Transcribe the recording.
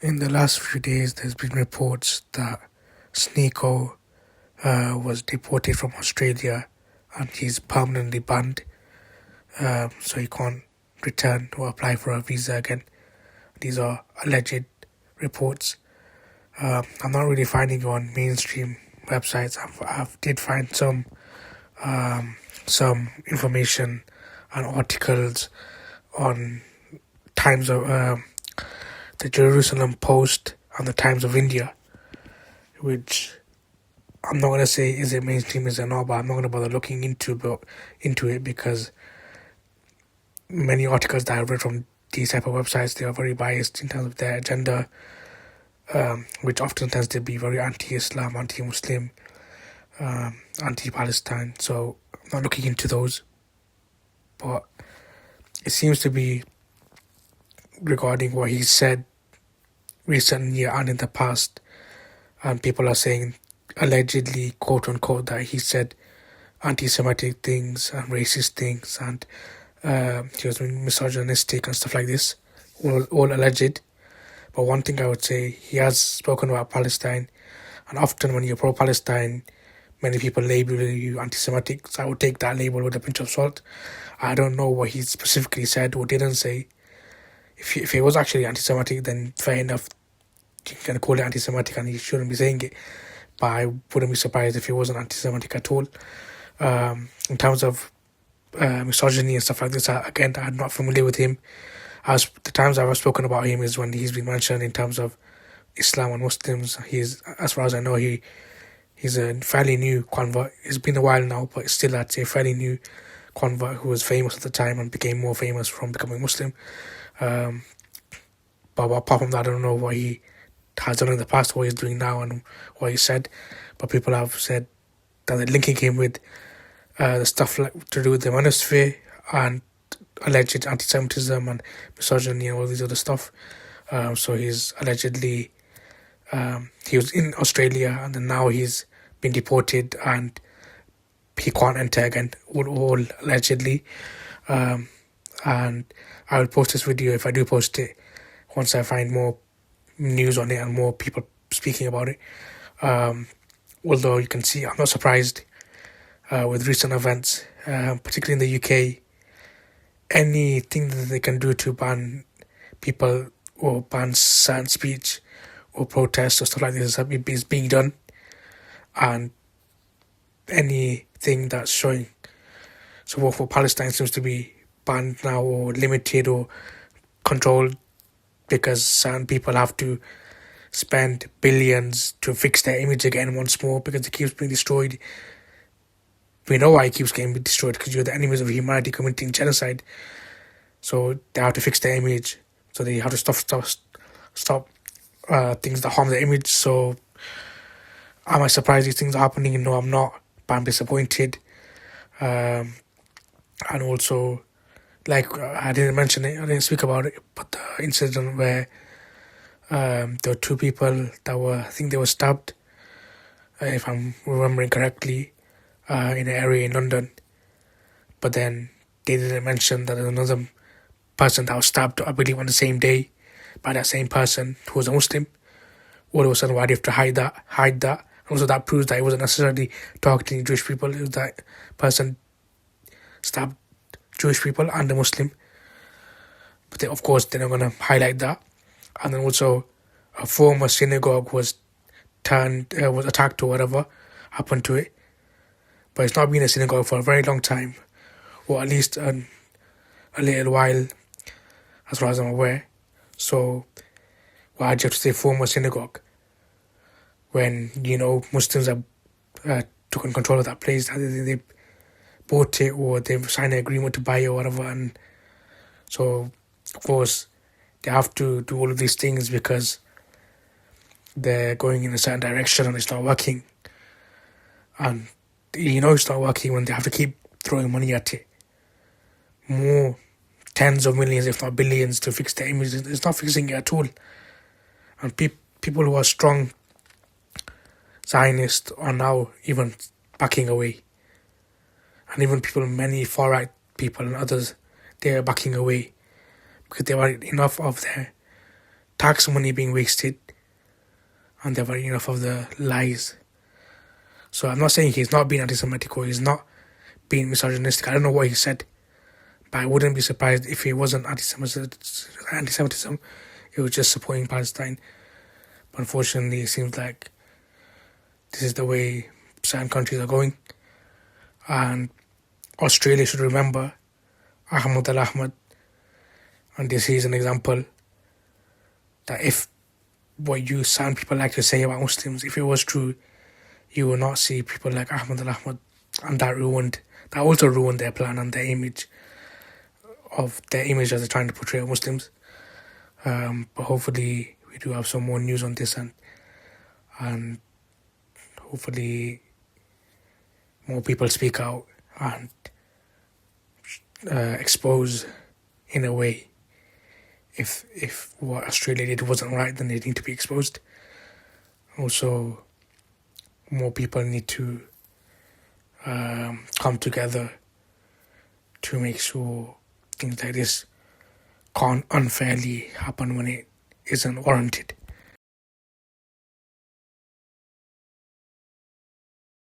In the last few days, there's been reports that Sneako was deported from Australia and he's permanently banned, so he can't return or apply for a visa again. These are alleged reports. I'm not really finding it on mainstream websites. I did find some information and articles on Times of the Jerusalem Post and the Times of India, which I'm not going to say is it mainstream, is it not, but I'm not going to bother looking into it because many articles that I've read from these type of websites, they are very biased in terms of their agenda, which often tends to be very anti-Islam, anti-Muslim, anti-Palestine. So I'm not looking into those, but it seems to be regarding what he said recently and in the past, and people are saying allegedly, quote unquote, that he said anti-Semitic things and racist things, and he was misogynistic and stuff like this, all alleged. But one thing I would say, he has spoken about Palestine, and often when you're pro-Palestine, many people label you anti-Semitic, so I would take that label with a pinch of salt. I don't know what he specifically said or didn't say. If he was actually anti-Semitic, then fair enough, you can call it anti-Semitic and he shouldn't be saying it. But I wouldn't be surprised if he wasn't anti-Semitic at all. In terms of misogyny and stuff like this, again, I'm not familiar with him. The times I've spoken about him is when he's been mentioned in terms of Islam and Muslims. As far as I know, he's a fairly new convert. It's been a while now, but still, I'd say, fairly new convert who was famous at the time and became more famous from becoming Muslim. But apart from that, I don't know what he has done in the past, what he's doing now, and what he said. But people have said that they're linking him with the stuff like to do with the Manosphere and alleged antisemitism and misogyny and all these other stuff. So he's allegedly he was in Australia and then now he's been deported and he can't enter again. All allegedly. And I will post this video if I do post it once I find more news on it and more people speaking about it. Although you can see, I'm not surprised with recent events, particularly in the UK. Anything that they can do to ban people or ban certain speech or protests or stuff like this is being done. And anything that's showing support for Palestine seems to be banned now or limited or controlled because certain people have to spend billions to fix their image again once more because it keeps being destroyed. We know why it keeps getting destroyed, because you're the enemies of humanity committing genocide. So they have to fix their image. So they have to stop things that harm their image. So am I surprised these things are happening? No, I'm not. But I'm disappointed. And also, like I didn't mention it, I didn't speak about it, but the incident where there were two people that I think they were stabbed, if I'm remembering correctly, in an area in London. But then they didn't mention that there's another person that was stabbed, I believe, on the same day by that same person who was a Muslim. All of a sudden, why do you have to hide that? Also, that proves that it wasn't necessarily targeting Jewish people. It was that person stabbed Jewish people and a Muslim. But they, of course, they're not going to highlight that. And then also, a former synagogue was attacked or whatever happened to it. But it's not been a synagogue for a very long time, or at least a little while, as far as I'm aware. So, why do you have to say former synagogue when, Muslims have taken control of that place? They bought it or they've signed an agreement to buy it or whatever. And so, of course, they have to do all of these things because they're going in a certain direction and it's not working. And it's not working when they have to keep throwing money at it. More tens of millions, if not billions, to fix the image. It's not fixing it at all. And people who are strong Zionists are now even backing away. And even many far-right people and others, they are backing away because they've had enough of their tax money being wasted, and they've had enough of the lies. So I'm not saying he's not being anti-Semitic or he's not being misogynistic. I don't know what he said, but I wouldn't be surprised if it wasn't anti-Semitism. It was just supporting Palestine. But unfortunately, it seems like this is the way certain countries are going. And Australia should remember Ahmad al-Ahmad. And this is an example that if what you certain people like to say about Muslims, if it was true, you will not see people like Ahmad al-Ahmad. And that also ruined their plan and their image as they're trying to portray Muslims. But hopefully we do have some more news on this, and hopefully more people speak out and expose in a way if what Australia did wasn't right, then they need to be exposed. Also, more people need to come together to make sure things like this can't unfairly happen when it isn't warranted.